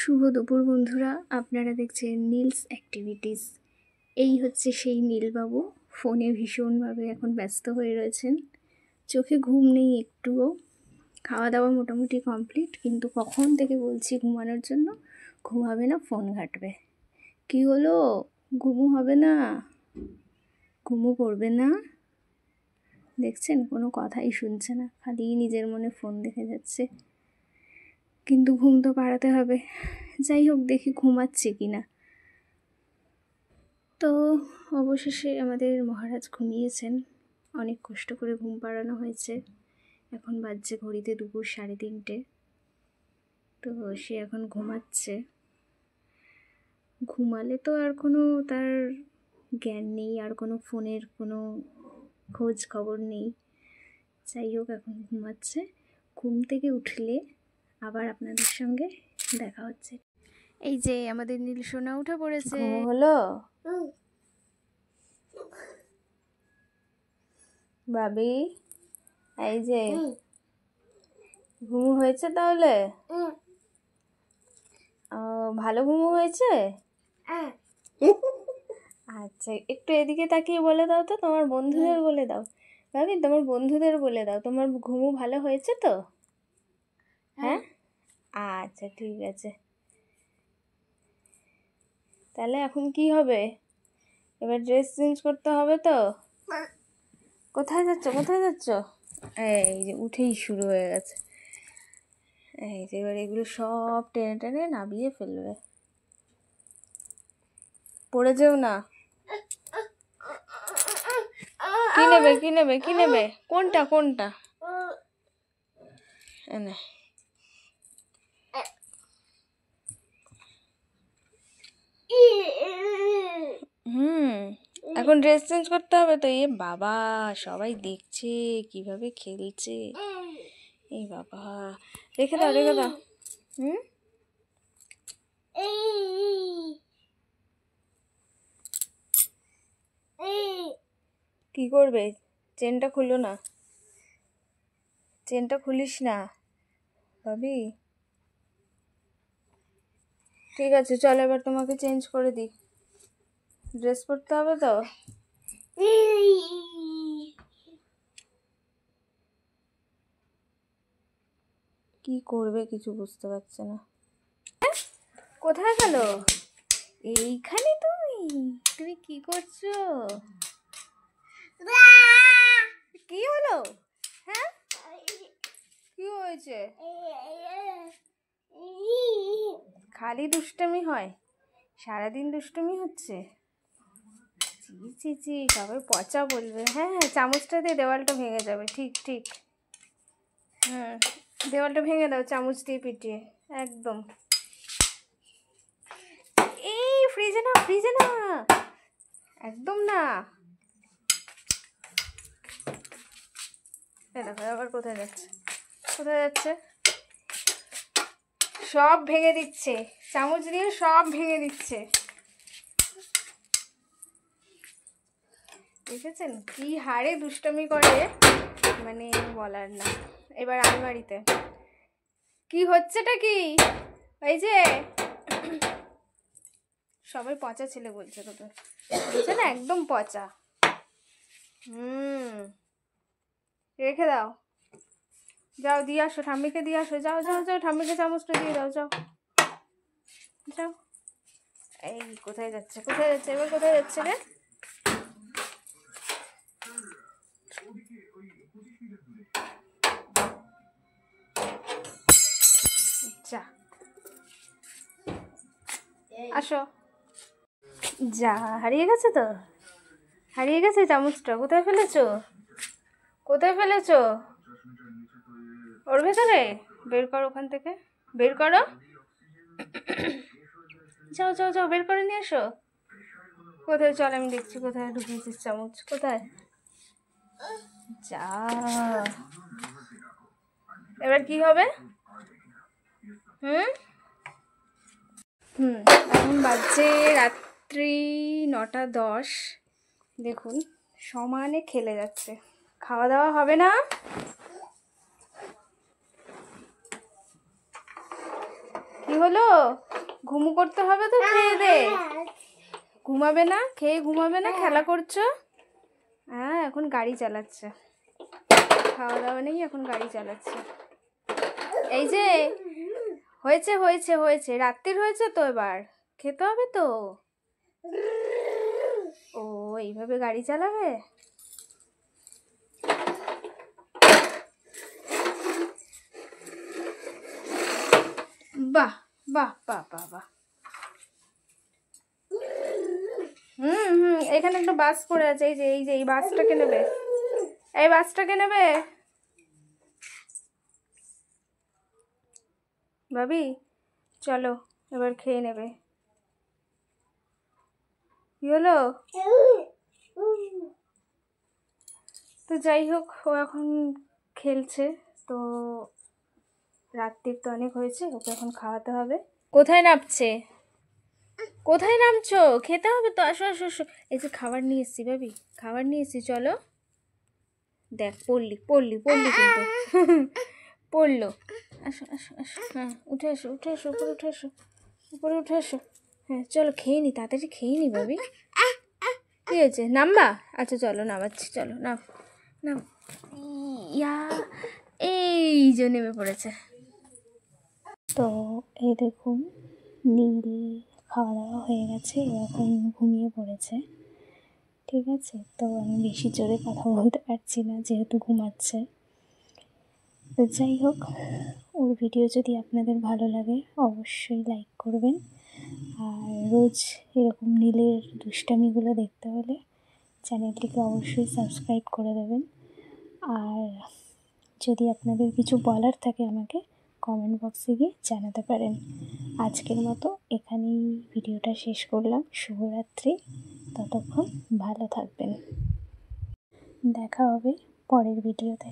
শুভ দুপুর বন্ধুরা, আপনারা দেখছেন নীলস অ্যাক্টিভিটিস। এই হচ্ছে সেই নীলবাবু, ফোনে ভীষণভাবে এখন ব্যস্ত হয়ে রয়েছেন। চোখে ঘুম নেই একটুও, খাওয়া দাওয়া মোটামুটি কমপ্লিট, কিন্তু কখন থেকে বলছি ঘুমানোর জন্য, ঘুমাবে না, ফোন ঘাঁটবে। কি হলো, ঘুমু হবে না? ঘুমু পড়বে না? দেখছেন, কোনো কথাই শুনছে না, খালি নিজের মনে ফোন দেখে যাচ্ছে। কিন্তু ঘুম তো পাড়াতে হবে। যাই হোক, দেখি ঘুমাচ্ছে কি না। তো অবশেষে আমাদের মহারাজ ঘুমিয়েছেন, অনেক কষ্ট করে ঘুম পাড়ানো হয়েছে। এখন বাজছে ঘড়িতে দুপুর 3:30। তো সে এখন ঘুমাচ্ছে। ঘুমালে তো আর কোনো তার জ্ঞান নেই, আর কোনো ফোনের কোনো খোঁজ খবর নেই। যাই হোক, এখন ঘুমাচ্ছে। ঘুম থেকে উঠলে আবার আপনাদের সঙ্গে দেখা হচ্ছে। এই যে আমাদের নীল সোনা উঠে পড়েছে। হলো বাবি, এই যে ঘুমু হয়েছে তাহলে? ভালো ঘুমু হয়েছে? আচ্ছা, একটু এদিকে তাকিয়ে বলে দাও তো, তোমার বন্ধুদের বলে দাও ভাবি, তোমার বন্ধুদের বলে দাও তোমার ঘুমু ভালো হয়েছে তো? হ্যাঁ, আচ্ছা ঠিক আছে। তাহলে এখন কি হবে? এবার ড্রেস চেঞ্জ করতে হবে তো? কোথায় যাচ্ছ, কোথায় যাচ্ছ? এই যে উঠেই শুরু হয়ে গেছে। এই যে এবার এগুলো সব টেনে টেনে নামিয়ে ফেলবে। পড়ে যেও না। কি নেবে, কি নেবে, কি নেবে? কোনটা কোনটা? এনে এখন ড্রেস চেঞ্জ করতে হবে তো। এ বাবা, সবাই দেখছে কিভাবে খেলছে। এই বাবা, রেখে দাও, রেখে দাও। কি করবে? চেনটা খুলো না, চেনটা খুলিস না ভাবি। ঠিক আছে, চলো এবার তোমাকে চেঞ্জ করে দিই। ড্রেস পরতে হবে তো। কি করবে কিছু বুঝতে পারছে না। কোথায় গেল? এইখানে তুমি তুমি কি করছো? কি হলো? হ্যাঁ, কি হয়েছে? খালি দুষ্টুমি হয়, সারাদিন দুষ্টুমি হচ্ছে। চি চি চি, সবাই পচা বলবে। হ্যাঁ হ্যাঁ, চামচটা দিয়ে দেওয়ালটা ভেঙে যাবে। ঠিক ঠিক, দেওয়ালটা ভেঙে দাও চামচ দিয়ে পিটিয়ে, একদম। এই ফ্রিজে না, ফ্রিজে না, একদম না। দেখো আবার কোথায় যাচ্ছে, কোথায় যাচ্ছে? সব ভেঙে দিচ্ছে, চামচ দিয়ে সব ভেঙে দিচ্ছে। দেখেছেন কি হারে দুষ্টমি করে, মানে বলার না। এবার আলমারিতে কি হচ্ছেটা কি? এই যে সবাই পচা ছেলে বলছে তোদের, বলছে না একদম পচা। রেখে দাও, যাও দিয়ে আসো, ঠাম্মিকে দিয়ে আসো। যাও যাও যাও, ঠাম্মিকে চামচটা দিয়ে দাও, যাও যাও। এই কোথায় যাচ্ছে, কোথায় যাচ্ছে, এবার কোথায় যাচ্ছে রে? যা, আসো। যা, হারিয়ে গেছে তো, হারিয়ে গেছে চামচটা। কোথায় ফেলেছো, কোথায় ফেলেছো? ওর ভেতরে বের করো, ওখান থেকে বের করো। যাও যাও যাও, বের করে নিয়ে এসো। কোথায়, চল আমি দেখছি কোথায় ঢুকিয়েছিস চামচ, কোথায়। যা, এবার কি হবে? এখন বাজছে রাত্রি 9:10। দেখুন সমানে খেলে যাচ্ছে, খাওয়া দাওয়া হবে না। কি হলো? ঘুমু করতে হবে তো, খেয়ে দে। ঘুমাবে না? খেয়ে ঘুমাবে না? খেলা করছো? হ্যাঁ, এখন গাড়ি চালাচ্ছে। খাওয়া দাওয়া নেই, এখন গাড়ি চালাচ্ছে। এই যে হয়েছে হয়েছে হয়েছে, রাত্রির হয়েছে তো, এবার খেতে হবে তো। ও এইভাবে গাড়ি চালাবে? বাহ বাহ বাহ বাহ বাহ। এখানে একটা বাস পড়ে আছে, এই যে এই বাসটাকে নেবে, এই বাসটাকে নেবে ভাবি। চলো এবার খেয়ে নেবে। কি হলো? তো যাই হোক, ও এখন খেলছে তো, রাত্রির তো অনেক হয়েছে, ওকে এখন খাওয়াতে হবে। কোথায় নামছে? কোথায় নামছো? খেতে হবে তো, আসো আসো আসো। এই যে খাবার নিয়ে এসছি ভাবি, খাবার নিয়ে এসছি, চলো। দেখ পড়লি পড়লি পড়লি কিন্তু পড়লো। আসো আসো আসো, হ্যাঁ উঠে আসো উঠে আসো, উপরে উঠে আসো, উপরে উঠে আসো। হ্যাঁ চলো খেয়ে নি, তাড়াতাড়ি খেয়ে নি ভাবি। কি হয়েছে, নামবা? আচ্ছা চলো নামাচ্ছি, চলো নাম নাম। ইয়া, এই যে নেমে পড়েছে। তো এই দেখুন, নীল খাওয়া দাওয়া হয়ে গেছে, এখন ঘুমিয়ে পড়েছে। ঠিক আছে, তো আমি বেশি জোরে কথা বলতে পারছি না যেহেতু ঘুমাচ্ছে। তো যাই হোক, ওর ভিডিও যদি আপনাদের ভালো লাগে অবশ্যই লাইক করবেন, আর রোজ এরকম নীলের দুষ্টামিগুলো দেখতে হলে চ্যানেলটিকে অবশ্যই সাবস্ক্রাইব করে দেবেন। আর যদি আপনাদের কিছু বলার থাকে আমাকে কমেন্ট বক্সে গিয়ে জানাতে পারেন। আজকের মতো এখানেই ভিডিওটা শেষ করলাম। শুভরাত্রি, ততক্ষণ ভালো থাকবেন। দেখা হবে পরের ভিডিওতে।